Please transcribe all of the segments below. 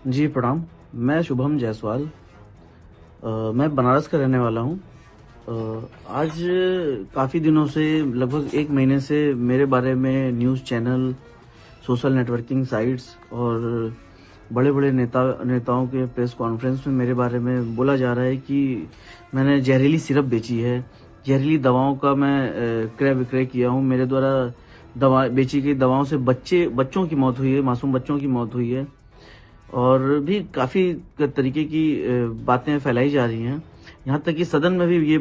जी प्रणाम। मैं शुभम जायसवाल। मैं बनारस का रहने वाला हूँ। आज काफ़ी दिनों से, लगभग 1 महीने से मेरे बारे में news channel, social networking sites और बड़े-बड़े नेताओं के प्रेस कॉन्फ्रेंस में मेरे बारे में बोला जा रहा है कि मैंने जहरीली सिरप बेची है, जहरीली दवाओं का मैं क्रय विक्रय किया हूँ। मेरे द्वारा बेची गई दवाओं से बच्चों की मौत हुई है, मासूम बच्चों की मौत हुई है। और भी काफ़ी तरीके की बातें फैलाई जा रही हैं। यहाँ तक कि सदन में भी ये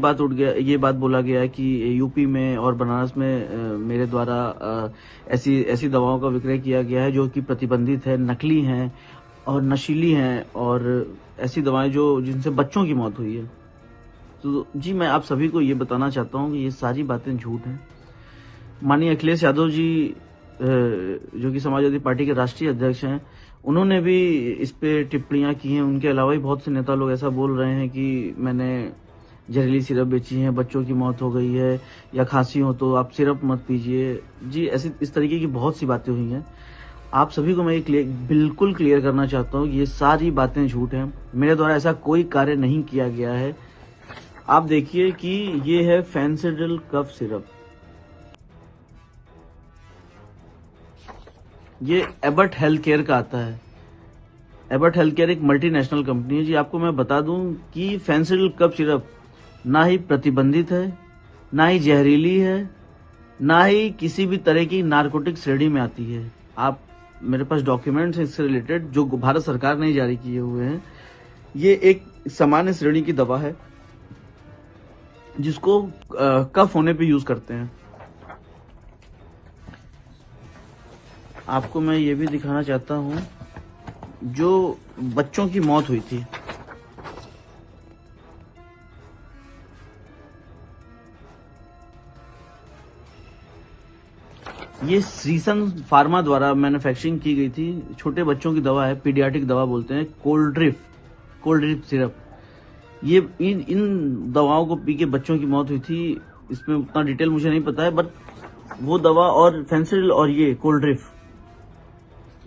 बात बोला गया है कि यूपी में और बनारस में मेरे द्वारा ऐसी ऐसी दवाओं का विक्रय किया गया है जो कि प्रतिबंधित है, नकली हैं और नशीली हैं, और ऐसी दवाएं जो जिनसे बच्चों की मौत हुई है। तो जी, मैं आप सभी को ये बताना चाहता हूँ कि ये सारी बातें झूठ हैं। माननीय अखिलेश यादव जी, जो कि समाजवादी पार्टी के राष्ट्रीय अध्यक्ष हैं, उन्होंने भी इस पे टिप्पणियां की हैं। उनके अलावा भी बहुत से नेता लोग ऐसा बोल रहे हैं कि मैंने जहरीली सिरप बेची है, बच्चों की मौत हो गई है, या खांसी हो तो आप सिरप मत पीजिए। जी, ऐसी इस तरीके की बहुत सी बातें हुई हैं। आप सभी को मैं ये बिल्कुल क्लियर करना चाहता हूँ कि ये सारी बातें झूठ हैं। मेरे द्वारा ऐसा कोई कार्य नहीं किया गया है। आप देखिए कि ये है फेंसिडिल कफ सिरप। ये एबट हेल्थ केयर का आता है। एबट हेल्थ केयर एक मल्टीनेशनल कंपनी है। जी, आपको मैं बता दूं कि फेंसिडिल कफ सिरप ना ही प्रतिबंधित है, ना ही जहरीली है, ना ही किसी भी तरह की नारकोटिक श्रेणी में आती है। आप, मेरे पास डॉक्यूमेंट्स हैं इससे रिलेटेड जो भारत सरकार ने जारी किए हुए हैं। ये एक सामान्य श्रेणी की दवा है जिसको कफ होने पे यूज करते हैं। आपको मैं ये भी दिखाना चाहता हूँ जो बच्चों की मौत हुई थी। ये श्रीसन फार्मा द्वारा मैन्युफैक्चरिंग की गई थी। छोटे बच्चों की दवा है, पीडियाट्रिक दवा बोलते हैं, कोल्ड ड्रिप सिरप। ये इन दवाओं को पी के बच्चों की मौत हुई थी। इसमें उतना डिटेल मुझे नहीं पता है, बट वो दवा और फेंसिडिल और ये कोल्ड ड्रिप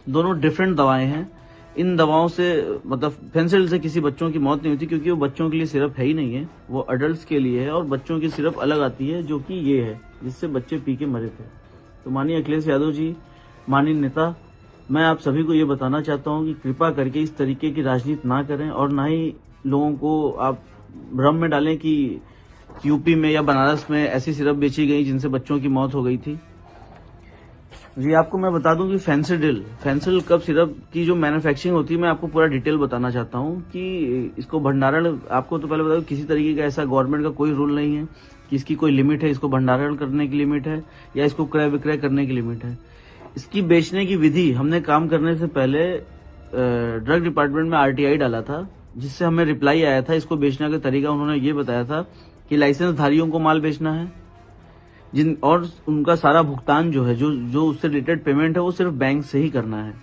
दोनों डिफरेंट दवाएं हैं। इन दवाओं से, मतलब फेंसिडिल से किसी बच्चों की मौत नहीं होती क्योंकि वो बच्चों के लिए सिरप है ही नहीं है, वो अडल्ट्स के लिए है। और बच्चों की सिरप अलग आती है जो कि ये है, जिससे बच्चे पी के मरे थे। तो माननीय अखिलेश यादव जी, माननीय नेता, मैं आप सभी को ये बताना चाहता हूँ कि कृपा करके इस तरीके की राजनीति ना करें, और ना ही लोगों को आप भ्रम में डालें कि यूपी में या बनारस में ऐसी सिरप बेची गई जिनसे बच्चों की मौत हो गई थी। जी, आपको मैं बता दूं कि फेंसिडिल कफ सिरप की जो मैन्युफैक्चरिंग होती है, मैं आपको पूरा डिटेल बताना चाहता हूं कि इसको भंडारण, आपको तो पहले बता दूं, किसी तरीके का ऐसा गवर्नमेंट का कोई रूल नहीं है कि इसकी कोई लिमिट है, इसको भंडारण करने की लिमिट है या इसको क्रय विक्रय करने की लिमिट है। इसकी बेचने की विधि, हमने काम करने से पहले ड्रग डिपार्टमेंट में RTI डाला था, जिससे हमें रिप्लाई आया था। इसको बेचने का तरीका उन्होंने ये बताया था कि लाइसेंस धारियों को माल बेचना है, और उनका सारा भुगतान जो है, जो उससे रिलेटेड पेमेंट है, वो सिर्फ बैंक से ही करना है।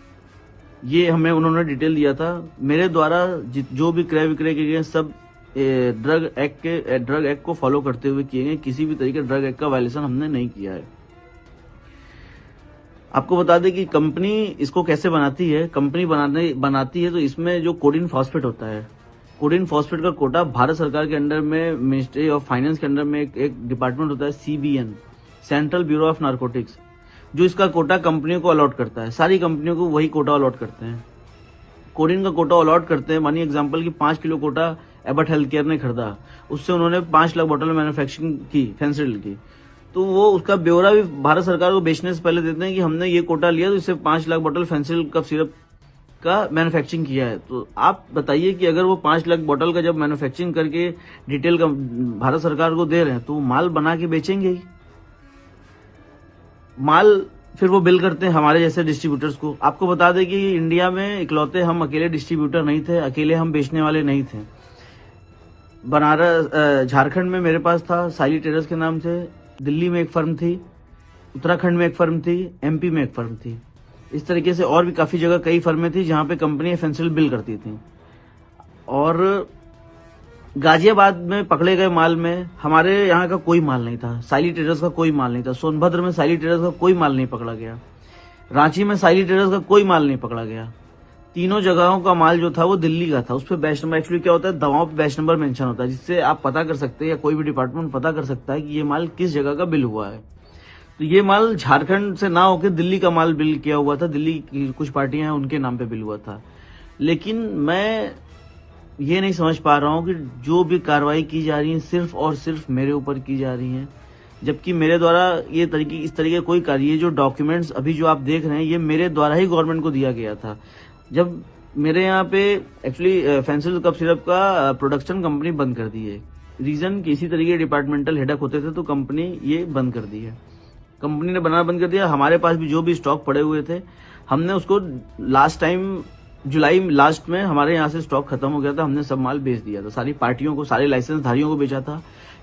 ये हमें उन्होंने डिटेल दिया था। मेरे द्वारा जो भी क्रय विक्रय किए गए सब ड्रग एक्ट को फॉलो करते हुए किए गए। किसी भी तरीके ड्रग एक्ट का वायलेशन हमने नहीं किया है। आपको बता दें कि कंपनी इसको कैसे बनाती है। कंपनी बनाती है तो इसमें जो कोडिन फॉस्फेट होता है, कोडिन फॉस्फेट का कोटा भारत सरकार के अंडर में, मिनिस्ट्री ऑफ फाइनेंस के अंडर में एक डिपार्टमेंट होता है, CBN, central bureau of narcotics, जो इसका कोटा कंपनियों को अलॉट करता है। सारी कंपनियों को वही कोटा अलॉट करते हैं, कोडिन का कोटा अलॉट करते हैं। मानिए एग्जांपल कि 5 किलो कोटा एबट हेल्थ केयर ने खरीदा, उससे उन्होंने 5 लाख बोतल मैन्युफैक्चरिंग की फेंसिडिल की, तो वो उसका ब्यौरा भी भारत सरकार को बेचने से पहले देते हैं कि हमने ये कोटा लिया तो इससे 5 लाख बोतल फेंसिडिल कफ सिरप का मैन्युफैक्चरिंग किया है। तो आप बताइए कि अगर वो 5 लाख बोतल का जब मैन्युफैक्चरिंग करके डिटेल का भारत सरकार को दे रहे हैं, तो वो माल बना के बेचेंगे ही। माल फिर वो बिल करते हैं हमारे जैसे डिस्ट्रीब्यूटर्स को। आपको बता दें कि इंडिया में इकलौते हम अकेले डिस्ट्रीब्यूटर नहीं थे, अकेले हम बेचने वाले नहीं थे। बनारस, झारखंड में मेरे पास था साइली ट्रेडर्स के नाम से, दिल्ली में एक फर्म थी, उत्तराखंड में एक फर्म थी, MP में एक फर्म थी। इस तरीके से और भी काफी जगह कई फर्में थी जहां पे कंपनी फेंसिडिल बिल करती थी। और गाजियाबाद में पकड़े गए माल में हमारे यहाँ का कोई माल नहीं था, साइली ट्रेडर्स का कोई माल नहीं था। सोनभद्र में साइली ट्रेडर्स का कोई माल नहीं पकड़ा गया। रांची में साइली ट्रेडर्स का कोई माल नहीं पकड़ा गया। तीनों जगहों का माल जो था वो दिल्ली का था। उस पर बैच नंबर, एक्चुअली क्या होता है, दवाओं पे बैच नंबर मेंशन होता है, जिससे आप पता कर सकते हैं या कोई भी डिपार्टमेंट पता कर सकता है कि ये माल किस जगह का बिल हुआ है। तो ये माल झारखंड से ना होकर दिल्ली का माल बिल किया हुआ था, दिल्ली की कुछ पार्टियां हैं उनके नाम पे बिल हुआ था। लेकिन मैं ये नहीं समझ पा रहा हूँ कि जो भी कार्रवाई की जा रही है सिर्फ और सिर्फ मेरे ऊपर की जा रही है, जबकि मेरे द्वारा ये इस तरीके कोई कार्य, ये जो डॉक्यूमेंट्स अभी जो आप देख रहे हैं ये मेरे द्वारा ही गवर्नमेंट को दिया गया था। जब मेरे यहाँ पे एक्चुअली फेंसिल कफ सिरप का प्रोडक्शन कंपनी बंद कर दी है, रीजन कि इसी तरीके डिपार्टमेंटल हेडक होते थे तो कंपनी ये बंद कर दी है। कंपनी ने बनाना बंद कर दिया। हमारे पास भी जो भी स्टॉक पड़े हुए थे हमने उसको लास्ट टाइम जुलाई लास्ट में हमारे यहाँ से स्टॉक खत्म हो गया था, हमने सब माल बेच दिया था, सारी पार्टियों को, सारे लाइसेंस धारियों को बेचा था।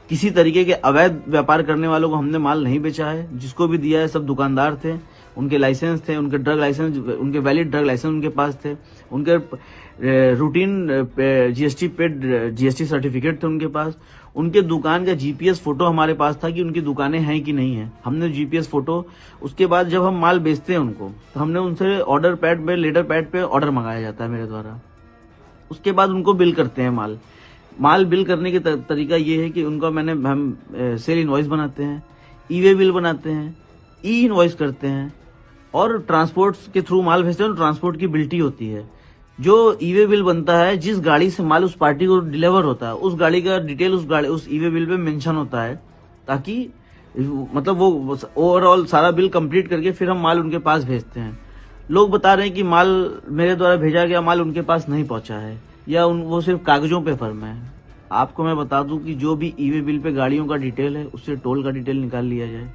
किसी तरीके के अवैध व्यापार करने वालों को हमने माल नहीं बेचा है। जिसको भी दिया है सब दुकानदार थे, उनके लाइसेंस थे, उनके ड्रग लाइसेंस, उनके वैलिड ड्रग लाइसेंस उनके पास थे, उनके रूटीन जीएसटी सर्टिफिकेट थे उनके पास, उनके दुकान का जीपीएस फोटो हमारे पास था कि उनकी दुकानें हैं कि नहीं है, हमने जीपीएस फोटो। उसके बाद जब हम माल बेचते हैं उनको तो हमने उनसे ऑर्डर पैड पे, लेटर पैड पे ऑर्डर मंगाया जाता है मेरे द्वारा। उसके बाद उनको बिल करते हैं माल बिल करने के तरीका ये है कि उनका हम सेल इनवॉइस बनाते हैं, ई वे बिल बनाते हैं, ई इनवॉइस करते हैं और ट्रांसपोर्ट के थ्रू माल भेजते हैं। ट्रांसपोर्ट की बिल्टी होती है, जो ई वे बिल बनता है, जिस गाड़ी से माल उस पार्टी को डिलीवर होता है उस गाड़ी का डिटेल उस ई वे बिल पे मेंशन होता है, ताकि मतलब वो ओवरऑल सारा बिल कंप्लीट करके फिर हम माल उनके पास भेजते हैं। लोग बता रहे हैं कि माल मेरे द्वारा भेजा गया माल उनके पास नहीं पहुंचा है या वो सिर्फ कागजों पे फर्म है। आपको मैं बता दूं कि जो भी ई वे बिल पे गाड़ियों का डिटेल है उससे टोल का डिटेल निकाल लिया जाए,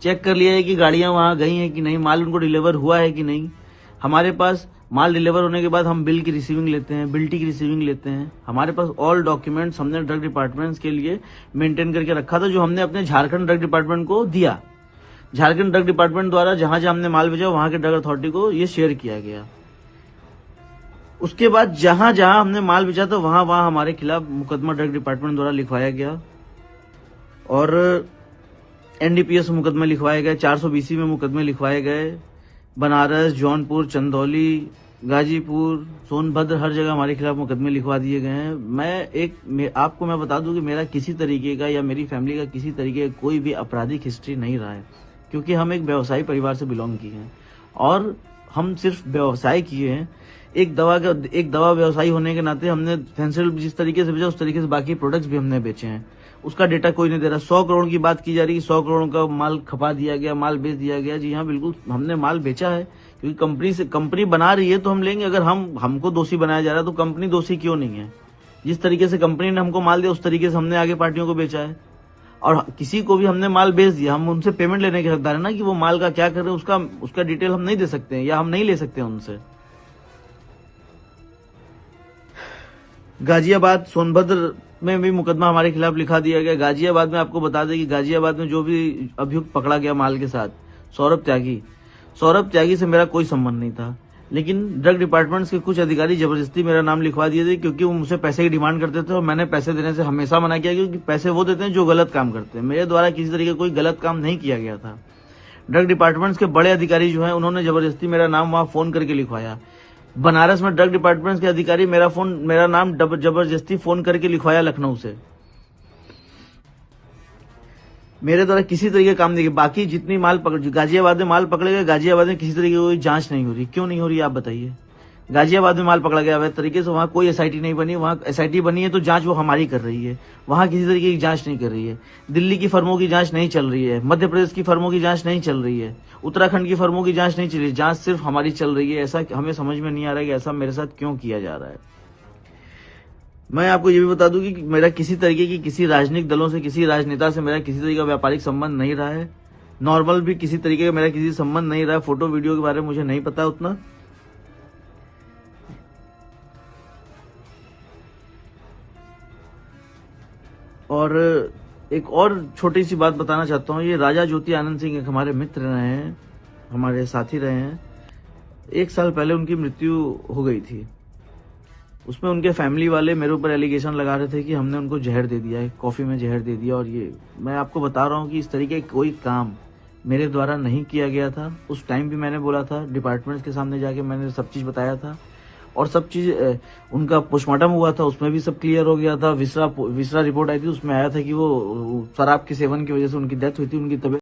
चेक कर लिया है कि गाड़ियां वहां गई हैं कि नहीं, माल उनको डिलीवर हुआ है कि नहीं। हमारे पास माल डिलीवर होने के बाद हम बिल की रिसीविंग लेते हैं, बिल्टी की रिसीविंग लेते हैं। हमारे पास ऑल डॉक्यूमेंट्स हमने ड्रग डिपार्टमेंट्स के लिए मेंटेन करके रखा था, जो हमने अपने झारखंड ड्रग डिपार्टमेंट को दिया। झारखंड ड्रग डिपार्टमेंट द्वारा जहां जहां हमने माल भेजा वहां के ड्रग अथॉरिटी को ये शेयर किया गया। उसके बाद जहां जहां हमने माल बेचा था वहां वहां हमारे खिलाफ मुकदमा ड्रग डिपार्टमेंट द्वारा लिखवाया गया और एनडीपीएस मुकदमे लिखवाए गए, 420 में मुकदमे लिखवाए गए। बनारस, जौनपुर, चंदौली, गाजीपुर, सोनभद्र, हर जगह हमारे खिलाफ मुकदमे लिखवा दिए गए हैं। आपको मैं बता दूं कि मेरा किसी तरीके का या मेरी फैमिली का किसी तरीके का कोई भी आपराधिक हिस्ट्री नहीं रहा है, क्योंकि हम एक व्यवसायी परिवार से बिलोंग किए हैं और हम सिर्फ व्यवसाय किए हैं। एक दवा व्यवसायी होने के नाते हमने फेंसिल जिस तरीके से बेचा उस तरीके से बाकी प्रोडक्ट्स भी हमने बेचे हैं। उसका डेटा कोई नहीं दे रहा। 100 करोड़ की बात की जा रही है, 100 करोड़ का माल खपा दिया गया, माल बेच दिया गया। जी हाँ, बिल्कुल हमने माल बेचा है, क्योंकि कंपनी बना रही है तो हम लेंगे। अगर हमको दोषी बनाया जा रहा है तो कंपनी दोषी क्यों नहीं है? जिस तरीके से कंपनी ने हमको माल दिया उस तरीके से हमने आगे पार्टियों को बेचा है और किसी को भी हमने माल बेच दिया, हम उनसे पेमेंट लेने के हकदार है ना, कि वो माल का क्या कर रहे हैं उसका डिटेल हम नहीं दे सकते हैं या हम नहीं ले सकते हैं उनसे। गाजियाबाद, सोनभद्र में भी मुकदमा हमारे खिलाफ लिखा दिया गया। गाजियाबाद में आपको बता दें कि गाजियाबाद में जो भी अभियुक्त पकड़ा गया माल के साथ, सौरभ त्यागी से मेरा कोई संबंध नहीं था, लेकिन ड्रग डिपार्टमेंट्स के कुछ अधिकारी जबरदस्ती मेरा नाम लिखवा दिए थे, क्योंकि वो मुझसे पैसे की डिमांड करते थे और मैंने पैसे देने से हमेशा मना किया, क्योंकि पैसे वो देते हैं जो गलत काम करते हैं। मेरे द्वारा किसी तरीके कोई गलत काम नहीं किया गया था। ड्रग डिपार्टमेंट्स के बड़े अधिकारी जो हैं उन्होंने जबरदस्ती मेरा नाम वहां फोन करके लिखवाया। बनारस में ड्रग डिपार्टमेंट के अधिकारी मेरा नाम जबरदस्ती फोन करके लिखवाया लखनऊ से। मेरे द्वारा किसी तरीके का काम नहीं किया। बाकी जितनी गाजियाबाद में माल पकड़े गए, गाजियाबाद में किसी तरीके की कोई जांच नहीं हो रही। क्यों नहीं हो रही आप बताइए? गाजियाबाद में माल पकड़ा गया अवैध तरीके से, वहां कोई एसआईटी नहीं बनी। वहां एसआईटी बनी है तो जांच वो हमारी कर रही है, वहां किसी तरीके की जांच नहीं कर रही है। दिल्ली की फर्मों की जांच नहीं चल रही है, मध्य प्रदेश की फर्मों की जांच नहीं चल रही है, उत्तराखंड की फर्मों की जांच नहीं चल रही है, जांच सिर्फ हमारी चल रही है। ऐसा हमें समझ में नहीं आ रहा है कि ऐसा मेरे साथ क्यों किया जा रहा है। मैं आपको ये भी बता दूं कि मेरा किसी तरीके की किसी राजनीतिक दलों से, किसी राजनेता से मेरा किसी तरीके का व्यापारिक संबंध नहीं रहा है। नॉर्मल भी किसी तरीके का मेरा किसी संबंध नहीं रहा है। फोटो वीडियो के बारे में मुझे नहीं पता उतना। और एक और छोटी सी बात बताना चाहता हूँ। ये राजा ज्योति आनंद सिंह एक हमारे मित्र रहे हैं, हमारे साथी रहे हैं। 1 साल पहले उनकी मृत्यु हो गई थी। उसमें उनके फैमिली वाले मेरे ऊपर एलिगेशन लगा रहे थे कि हमने उनको जहर दे दिया है, कॉफी में जहर दे दिया। और ये मैं आपको बता रहा हूँ कि इस तरीके का कोई काम मेरे द्वारा नहीं किया गया था। उस टाइम भी मैंने बोला था, डिपार्टमेंट्स के सामने जाके मैंने सब चीज़ बताया था और सब चीज उनका पोस्टमार्टम हुआ था, उसमें भी सब क्लियर हो गया था। विसरा रिपोर्ट आई थी, उसमें आया था कि वो शराब के सेवन की वजह से उनकी डेथ हुई थी, उनकी तबीयत